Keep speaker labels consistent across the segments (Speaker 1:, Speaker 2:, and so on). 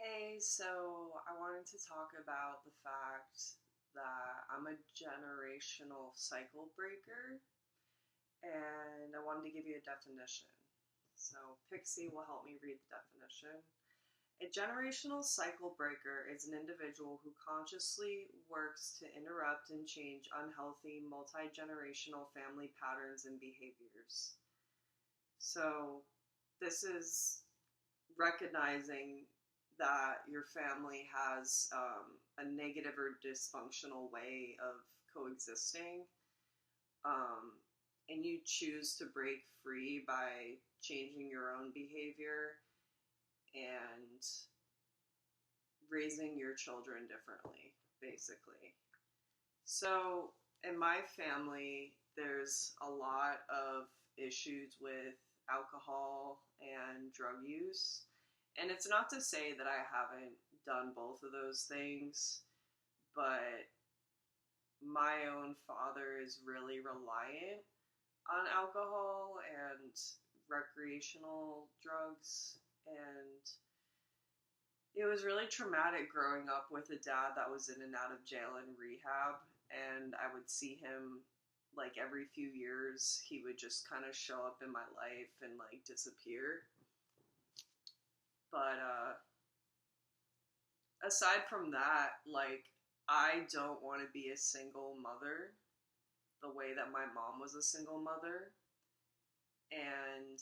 Speaker 1: Hey, so I wanted to talk about the fact that I'm a generational cycle breaker, and I wanted to give you a definition. So, Pixie will help me read the definition. A generational cycle breaker is an individual who consciously works to interrupt and change unhealthy multi generational family patterns and behaviors. So, this is recognizing that your family has a negative or dysfunctional way of coexisting, um, and you choose to break free by changing your own behavior and raising your children differently, basically. So, in my family, there's a lot of issues with alcohol and drug use. And it's not to say that I haven't done both of those things, but my own father is really reliant on alcohol and recreational drugs. And it was really traumatic growing up with a dad that was in and out of jail and rehab. And I would see him like every few years, he would just kind of show up in my life and like disappear. But aside from that, like, I don't want to be a single mother the way that my mom was a single mother. And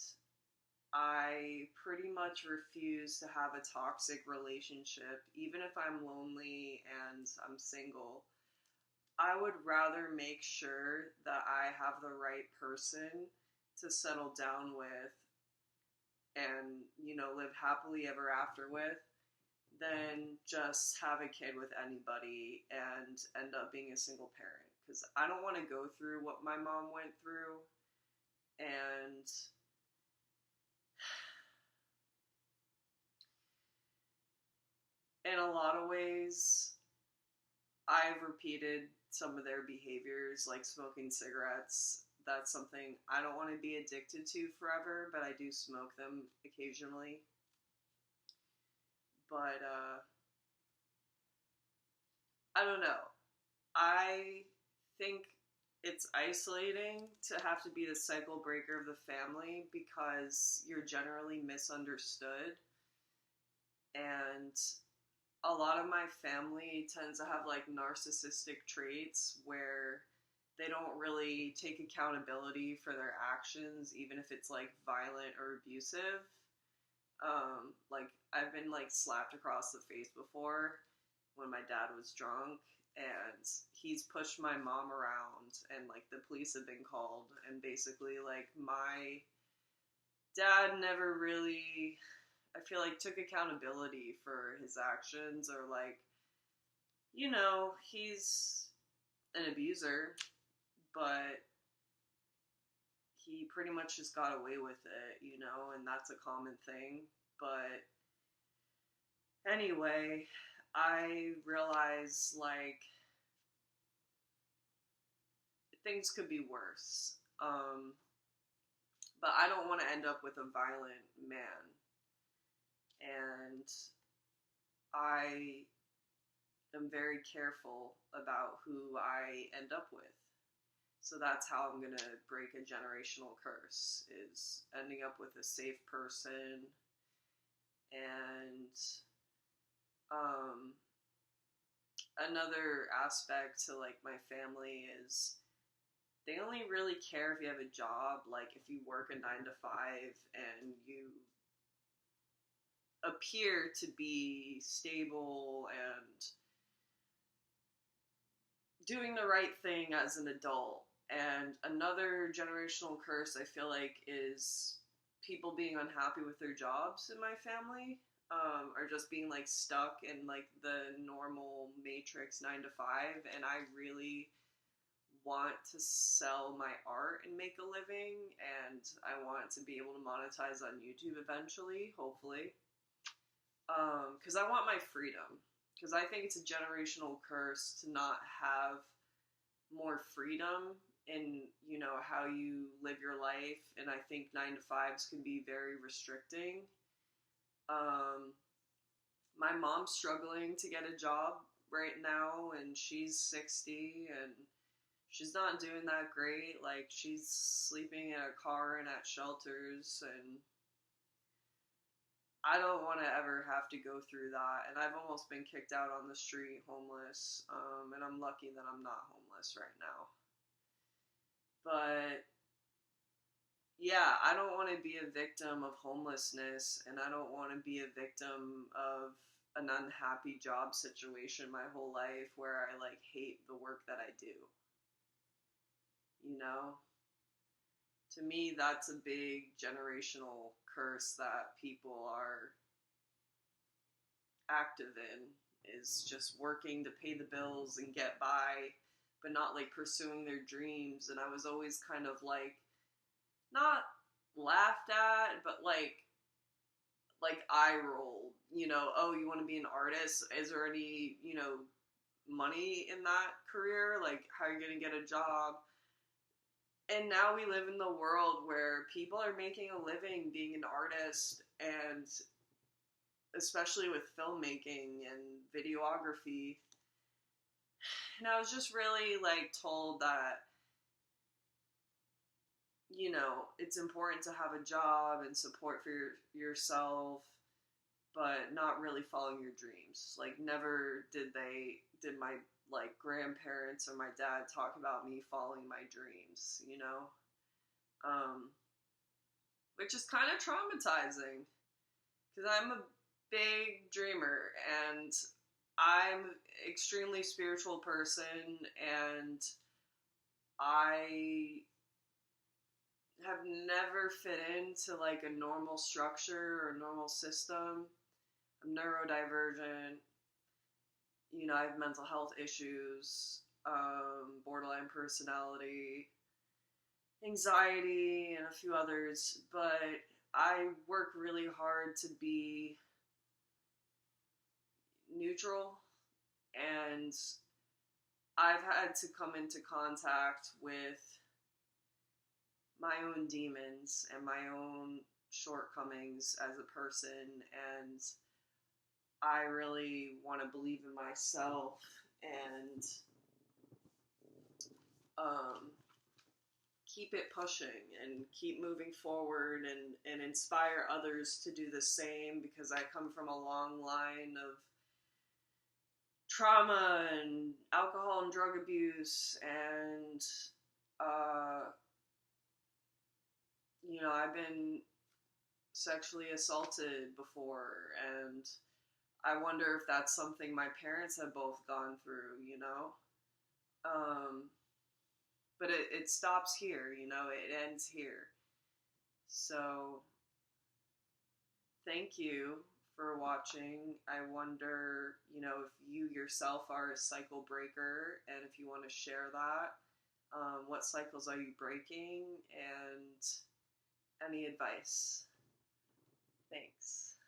Speaker 1: I pretty much refuse to have a toxic relationship, even if I'm lonely and I'm single. I would rather make sure that I have the right person to settle down with and, live happily ever after with than just have a kid with anybody and end up being a single parent. Because I don't want to go through what my mom went through. And in a lot of ways, I've repeated some of their behaviors, like smoking cigarettes. That's something I don't want to be addicted to forever, but I do smoke them occasionally. But I don't know. I think it's isolating to have to be the cycle breaker of the family because you're generally misunderstood. And a lot of my family tends to have like narcissistic traits where they don't really take accountability for their actions, even if it's like violent or abusive. Like I've been like slapped across the face before when my dad was drunk, and he's pushed my mom around, and like the police have been called, and basically like my dad never really, I feel like, took accountability for his actions, or like, he's an abuser, but he pretty much just got away with it, and that's a common thing. But anyway, I realize like things could be worse. But I don't want to end up with a violent man. And I am very careful about who I end up with. So that's how I'm going to break a generational curse, is ending up with a safe person. And another aspect to like my family is they only really care if you have a job, like if you work a 9 to 5 and you appear to be stable and doing the right thing as an adult. And another generational curse I feel like is people being unhappy with their jobs in my family, or just being like stuck in like the normal matrix 9 to 5. And I really want to sell my art and make a living, and I want to be able to monetize on YouTube eventually, hopefully. Because I want my freedom. Because I think it's a generational curse to not have more freedom in, how you live your life. And I think 9 to 5s can be very restricting. My mom's struggling to get a job right now, and she's 60, and she's not doing that great. Like, she's sleeping in a car and at shelters, and I don't want to ever have to go through that. And I've almost been kicked out on the street, homeless, and I'm lucky that I'm not homeless right now. But yeah, I don't want to be a victim of homelessness, and I don't want to be a victim of an unhappy job situation my whole life where I like hate the work that I do. You know? To me, that's a big generational curse that people are active in, is just working to pay the bills and get by, but not like pursuing their dreams. And I was always kind of like, not laughed at, but like eye rolled, you know, oh, you want to be an artist? Is there any, you know, money in that career? Like, how are you going to get a job? And now we live in the world where people are making a living being an artist, and especially with filmmaking and videography. And I was just really like told that, you know, it's important to have a job and support for yourself, but not really following your dreams. Like, never did my like grandparents or my dad talk about me following my dreams, you know? Which is kind of traumatizing, because I'm a big dreamer, and I'm an extremely spiritual person, and I have never fit into like a normal structure or normal system. I'm neurodivergent. You know, I have mental health issues, borderline personality, anxiety, and a few others. But I work really hard to be neutral, and I've had to come into contact with my own demons and my own shortcomings as a person, and I really want to believe in myself and keep it pushing and keep moving forward, and inspire others to do the same, because I come from a long line of trauma and alcohol and drug abuse, and you know, I've been sexually assaulted before, and I wonder if that's something my parents have both gone through, you know? But it stops here, you know, it ends here. So, thank you for watching. I wonder, you know, if you yourself are a cycle breaker, and if you want to share that. What cycles are you breaking, and any advice? Thanks.